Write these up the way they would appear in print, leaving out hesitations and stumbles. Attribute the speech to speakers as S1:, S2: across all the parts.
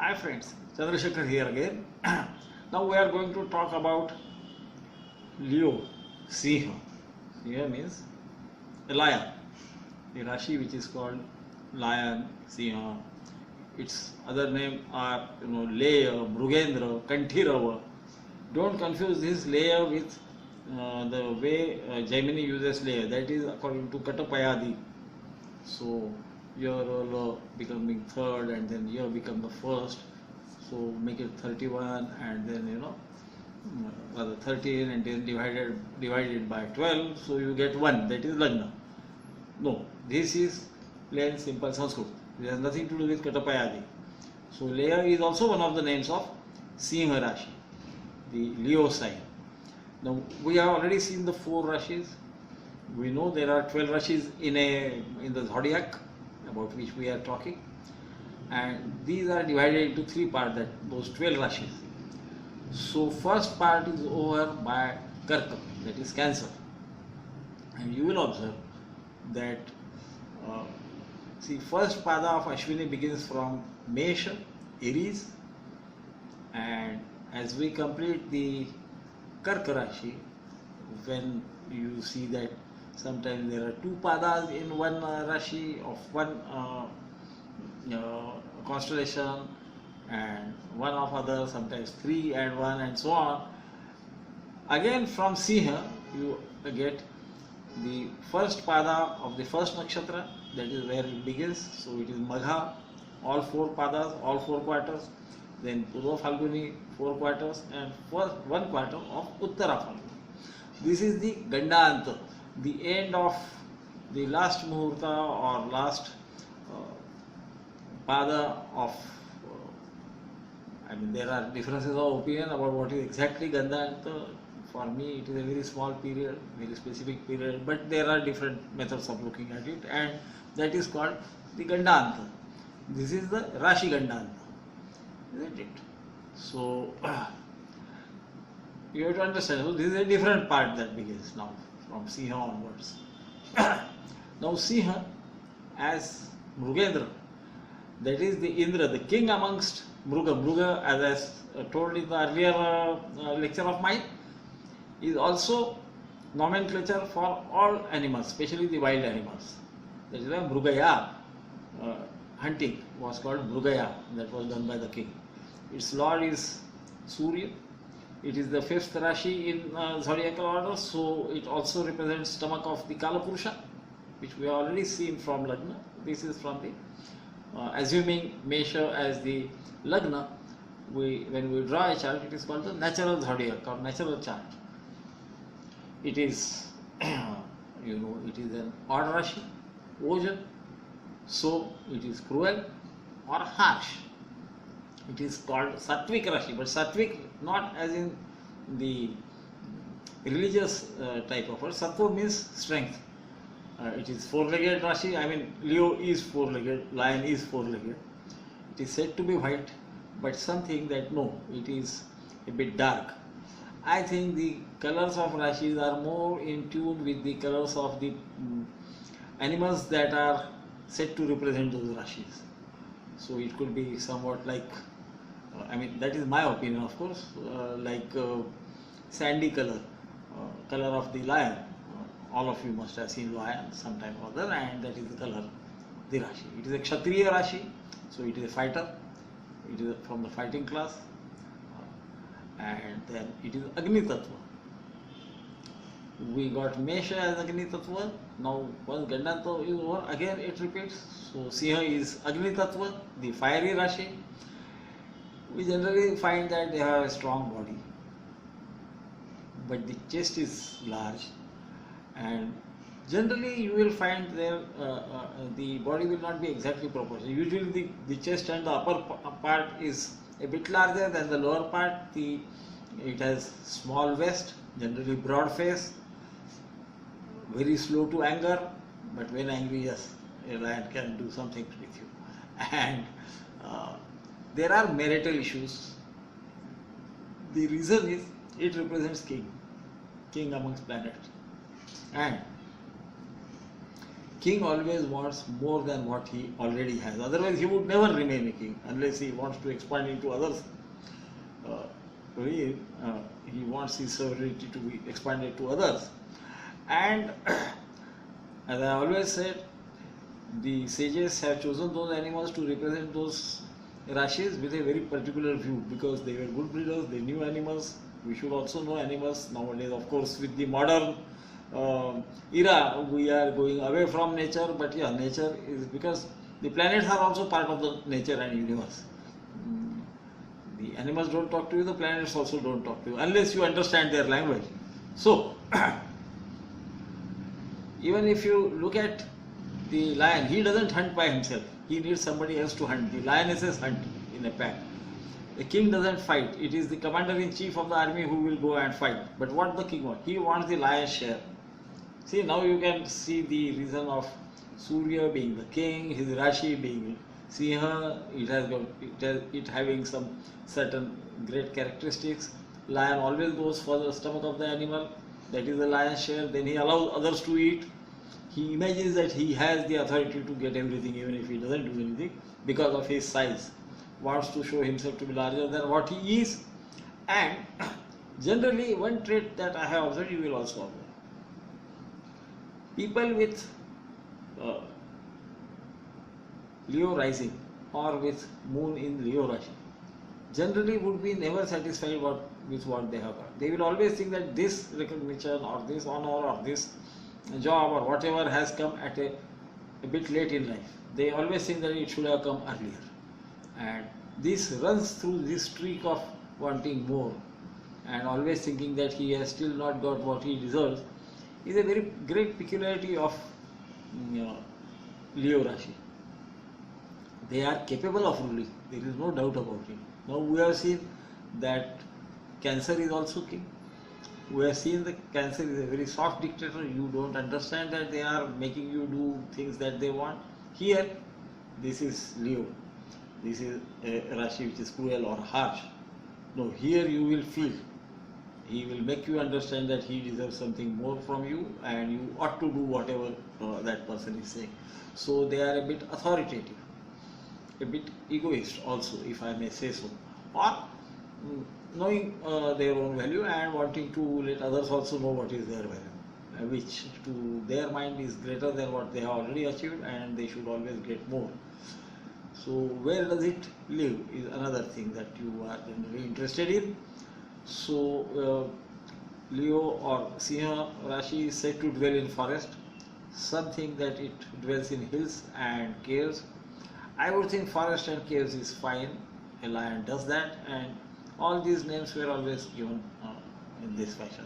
S1: Hi friends, Chandrasekhar here again. Now we are going to talk about Leo, Simha. Simha means a lion. The Rashi which is called lion, Simha. Its other name are Leya, Mrugendra, Kanthirava. Don't confuse this Leya with the way Jaimini uses Leya. That is according to Katapayadi. So your becoming third and then year become the first, so make it 31 and then rather 13 and then divided by 12, so you get 1, that is Lagna. No, this is plain simple Sanskrit. It has nothing to do with Katapayadi. So Leya is also one of the names of Simha Rashi, the Leo sign. Now we have already seen the 4 Rashis. We know there are 12 Rashis in the zodiac about which we are talking, and these are divided into 3 parts, those 12 Rashis. So first part is over by Karka, that is Cancer, and you will observe that first pada of Ashwini begins from Mesha, Aries, and as we complete the Karka Rashi, when you see that sometimes there are 2 padas in one Rashi of one constellation, and one of other, sometimes 3 and 1 and so on. Again from Simha you get the first pada of the first nakshatra, that is where it begins. So it is Magha, all 4 padas, all 4 quarters, then Purva Falguni 4 quarters, and first 1 quarter of Uttara Falguni. This is the Gandanta, the end of the last Muhurta or last pada of there are differences of opinion about what is exactly Gandanta. For me it is a very small period, very specific period, but there are different methods of looking at it, and that is called the Gandanta. This is the Rashi Gandanta, isn't it? So you have to understand, so this is a different part that begins now from Simha onwards. Now Simha as Mrugendra, that is the Indra, the king amongst Mruga. Mruga, as I told in the earlier lecture of mine, is also nomenclature for all animals, especially the wild animals. That is why Mrugaya, hunting was called Mrugaya, that was done by the king. Its lord is Surya. It is the 5th Rashi in zodiacal order, so it also represents stomach of the Kala Purusha, which we have already seen from Lagna. This is from the assuming Mesha as the Lagna, when we draw a chart, it is called the natural zodiac or natural chart. It is, it is an odd Rashi, Oja, so it is cruel or harsh. It is called Sattvic Rashi, but Sattvic not as in the religious type of word. Sattva means strength. It is 4-legged Rashi. Leo is 4-legged, lion is 4-legged. It is said to be white, but some think that no, it is a bit dark. I think the colors of Rashis are more in tune with the colors of the animals that are said to represent those Rashis. So it could be somewhat like, that is my opinion, of course, like sandy color, color of the lion. All of you must have seen lion sometime or other, and that is the color of the Rashi. It is a Kshatriya Rashi, so it is a fighter. It is from the fighting class, and then it is Agni Tatwa. We got Mesha as Agni Tatwa. Now once Gandanta is over, again it repeats. So Simha is Agni Tatwa, the fiery Rashi. We generally find that they have a strong body, but the chest is large, and generally you will find there the body will not be exactly proportional. Usually the chest and the upper part is a bit larger than the lower part. It has small waist, generally broad face, very slow to anger, but when angry, yes, a lion can do something with you. And there are marital issues. The reason is it represents king amongst planets, and king always wants more than what he already has. Otherwise, he would never remain a king unless he wants to expand into others. He wants his sovereignty to be expanded to others. And as I always said, the sages have chosen those animals to represent those Rashis with a very particular view, because they were good breeders, they knew animals. We should also know animals nowadays. Of course, with the modern era, we are going away from nature, but yeah, nature is, because the planets are also part of the nature and universe. The animals don't talk to you, the planets also don't talk to you, unless you understand their language. So, even if you look at the lion, he doesn't hunt by himself. He needs somebody else to hunt. The lionesses hunt in a pack. The king doesn't fight. It is the commander-in-chief of the army who will go and fight. But what the king wants? He wants the lion's share. See, now you can see the reason of Surya being the king, his Rashi being Simha, it having some certain great characteristics. Lion always goes for the stomach of the animal. That is the lion's share. Then he allows others to eat. He imagines that he has the authority to get everything, even if he doesn't do anything, because of his size. Wants to show himself to be larger than what he is. And generally, one trait that I have observed, you will also observe. People with Leo rising or with moon in Leo Rashi generally would be never satisfied with what they have got. They will always think that this recognition or this honor or this job or whatever has come at a bit late in life. They always think that it should have come earlier. And this runs through this streak of wanting more and always thinking that he has still not got what he deserves is a very great peculiarity of Leo Rashi. They are capable of ruling, there is no doubt about it. Now we have seen that Cancer is also king. We have seen that Cancer is a very soft dictator. You don't understand that they are making you do things that they want. Here, this is Leo. This is a Rashi which is cruel or harsh. No, here you will feel. He will make you understand that he deserves something more from you and you ought to do whatever that person is saying. So they are a bit authoritative, a bit egoist also, if I may say so. Or knowing their own value and wanting to let others also know what is their value, which to their mind is greater than what they have already achieved, and they should always get more. So where does it live is another thing that you are generally interested in. So Leo or Simha Rashi is said to dwell in forest. Some think that it dwells in hills and caves. I would think forest and caves is fine. A lion does that, and all these names were always given in this fashion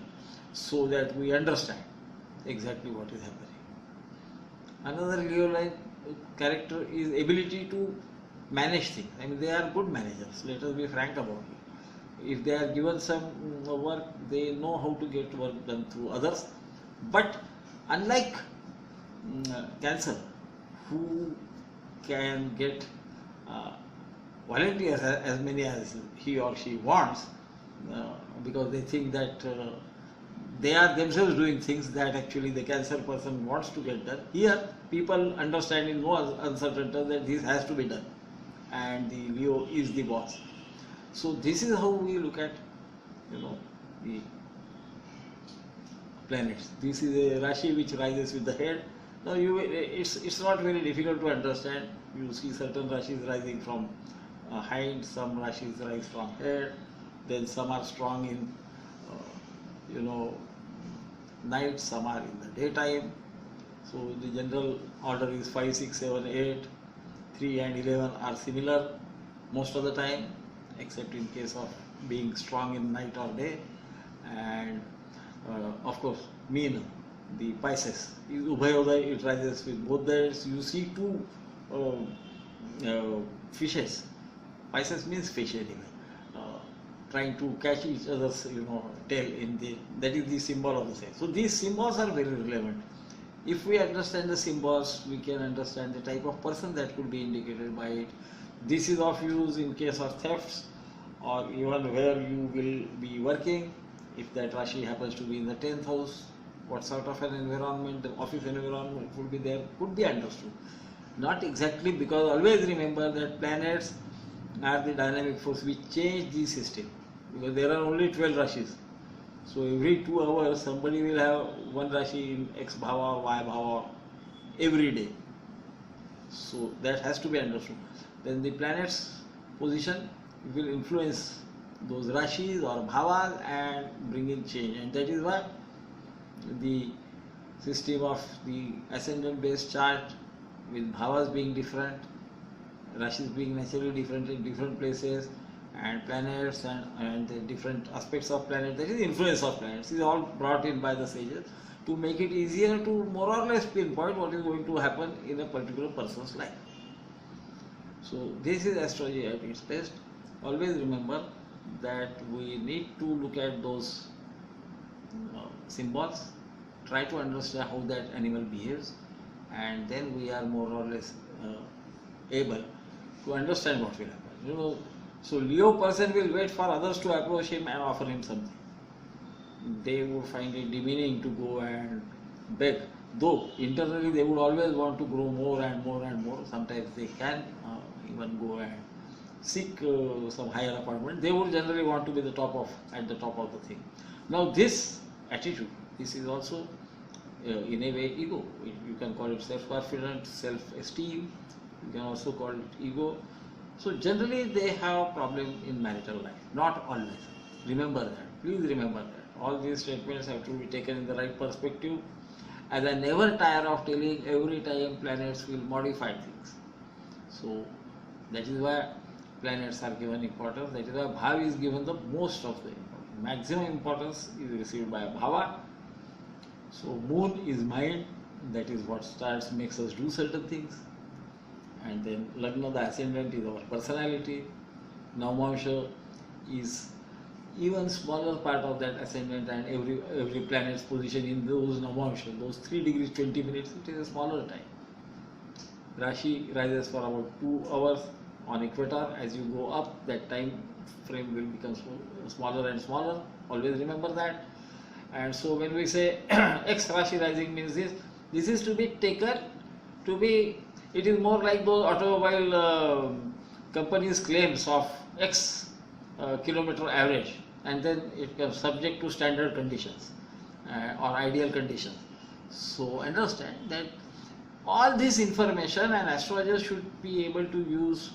S1: so that we understand exactly what is happening. Another Leo line character is ability to manage things. I mean, they are good managers. Let us be frank about it. If they are given some work, they know how to get work done through others. But unlike Cancer, who can get volunteers as many as he or she wants, because they think that they are themselves doing things that actually the Cancer person wants to get done. Here, people understand in no uncertain terms that this has to be done, and the Leo is the boss. So this is how we look at, the planets. This is a Rashi which rises with the head. Now it's not very difficult to understand. You see certain Rashis rising from hind, some Rashis rise from head, then some are strong in night, some are in the daytime. So the general order is 5, 6, 7, 8, 3 and 11 are similar most of the time, except in case of being strong in night or day. And of course, Meena, the Pisces, is Ubhayoday, it rises with both the heads. You see two fishes. Pisces means fish anyway, trying to catch each other's tail that is the symbol of the same. So these symbols are very relevant. If we understand the symbols, we can understand the type of person that could be indicated by it. This is of use in case of thefts, or even where you will be working. If that Rashi happens to be in the 10th house, what sort of an environment, the office environment would be there, could be understood. Not exactly, because always remember that planets are the dynamic force which change the system, because there are only 12 Rashis. So every 2 hours somebody will have one Rashi in X Bhava, Y Bhava every day. So that has to be understood. Then the planet's position will influence those Rashis or Bhavas and bring in change, and that is why the system of the ascendant based chart with Bhavas being different, Rashis being naturally different in different places, and planets and the different aspects of planets, that is influence of planets, is all brought in by the sages to make it easier to more or less pinpoint what is going to happen in a particular person's life. So this is astrology at its best. Always remember that we need to look at those symbols, try to understand how that animal behaves, and then we are more or less able to understand what will happen. So Leo person will wait for others to approach him and offer him something. They would find it demeaning to go and beg, though internally they would always want to grow more and more and more. Sometimes they can even go and seek some higher appointment. They would generally want to be at the top of the thing. Now this attitude, this is also in a way ego. You can call it self-confidence, self-esteem. You can also call it ego. So generally they have problem in marital life. Not always. Remember that. Please remember that. All these statements have to be taken in the right perspective. As I never tire of telling, every time planets will modify things. So that is why planets are given importance. That is why Bhava is given the most of the importance. Maximum importance is received by Bhava. So moon is mind. That is what makes us do certain things. And then Lagna, the ascendant, is our personality. Navamsha is even smaller part of that ascendant, and every planet's position in those Navamsha, those 3 degrees 20 minutes, it is a smaller time. Rashi rises for about 2 hours on equator. As you go up, that time frame will become smaller and smaller. Always remember that. And so when we say X Rashi rising means this is to be taken to be, it is more like those automobile companies' claims of X kilometer average, and then it becomes subject to standard conditions or ideal conditions. So understand that all this information an astrologer should be able to use,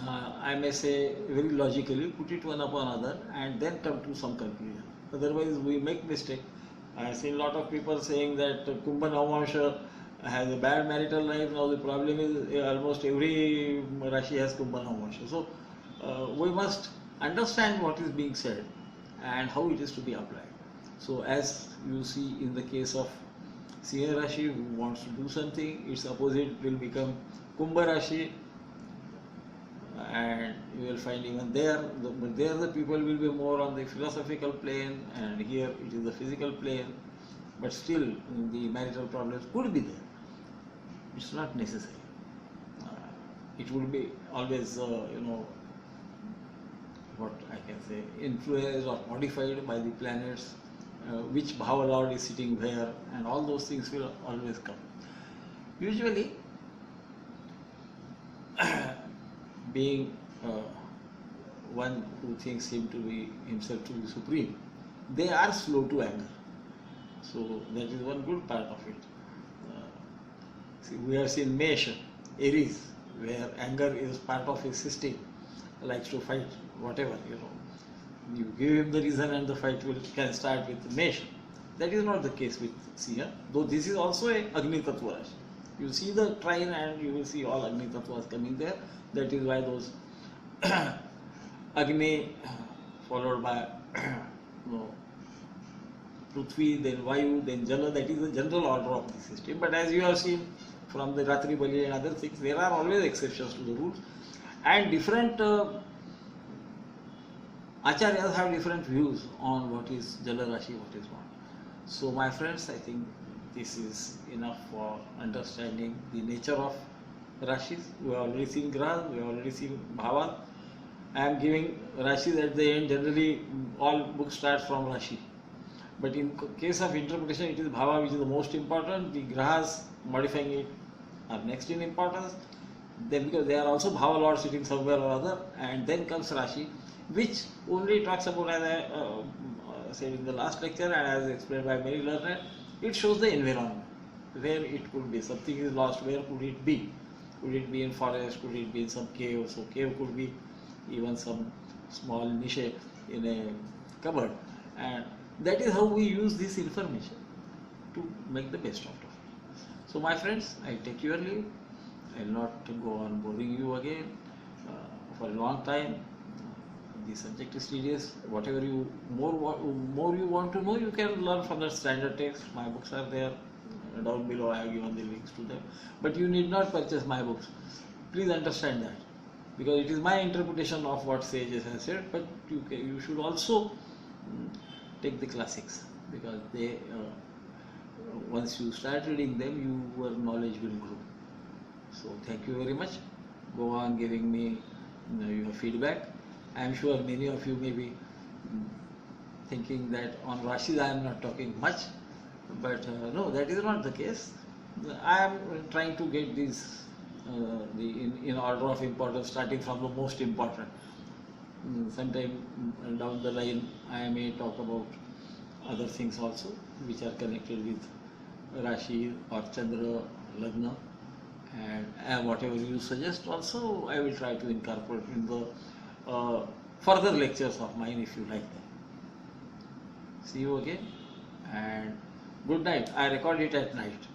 S1: I may say very logically, put it one upon another and then come to some conclusion. Otherwise we make mistake. I have seen a lot of people saying that Kumbha Navamsha has a bad marital life. Now the problem is almost every Rashi has Kumbha Navamsha. So we must understand what is being said and how it is to be applied. So as you see in the case of Simha Rashi, who wants to do something, its opposite will become Kumbha Rashi, and you will find even there, but there the people will be more on the philosophical plane, and here it is the physical plane, but still the marital problems could be there. It's not necessary. It will be always, what I can say, influenced or modified by the planets, which Bhava Lord is sitting where, and all those things will always come. Usually, being one who thinks himself to be supreme, they are slow to anger. So that is one good part of it. See, we have seen Mesh, Aries, where anger is part of his system, likes to fight, whatever, You give him the reason and the fight can start with Mesh. That is not the case with Simha, though this is also a Agni Tatwa Rashi. You see the trine and you will see all Agni Tattvas coming there. That is why those Agni followed by Prithvi, then Vayu, then Jala, that is the general order of the system. But as you have seen from the Ratri Bali and other things, there are always exceptions to the rules, and different Acharyas have different views on what is Jala Rashi, what is not. So my friends, I think this is enough for understanding the nature of Rashis. We have already seen Grahas, we have already seen Bhavan. I am giving Rashis at the end. Generally all books start from Rashi. But in case of interpretation, it is bhava which is the most important. The grahas modifying it are next in importance. Then because they are also bhava lord sitting somewhere or other, and then comes Rashi, which only talks about, as I said in the last lecture and as explained by many learners, it shows the environment where it could be. Something is lost, where could it be? Could it be in forest? Could it be in some cave? So cave could be even some small niche in a cupboard, and that is how we use this information to make the best out of it. So my friends, I take your leave. I will not go on boring you again for a long time. The subject is serious. Whatever you more you want to know, you can learn from the standard text. My books are there down below. I have given the links to them. But you need not purchase my books. Please understand that, because it is my interpretation of what sages have said. But you should also take the classics, because they once you start reading them, your knowledge will grow. So thank you very much. Go on giving me your feedback. I am sure many of you may be thinking that on Rashi I am not talking much, but no, that is not the case. I am trying to get these in order of importance, starting from the most important. Sometime down the line I may talk about other things also which are connected with Rashi or Chandra, Lagna, and whatever you suggest also I will try to incorporate in the further lectures of mine, if you like them. See you again, and good night. I record it at night.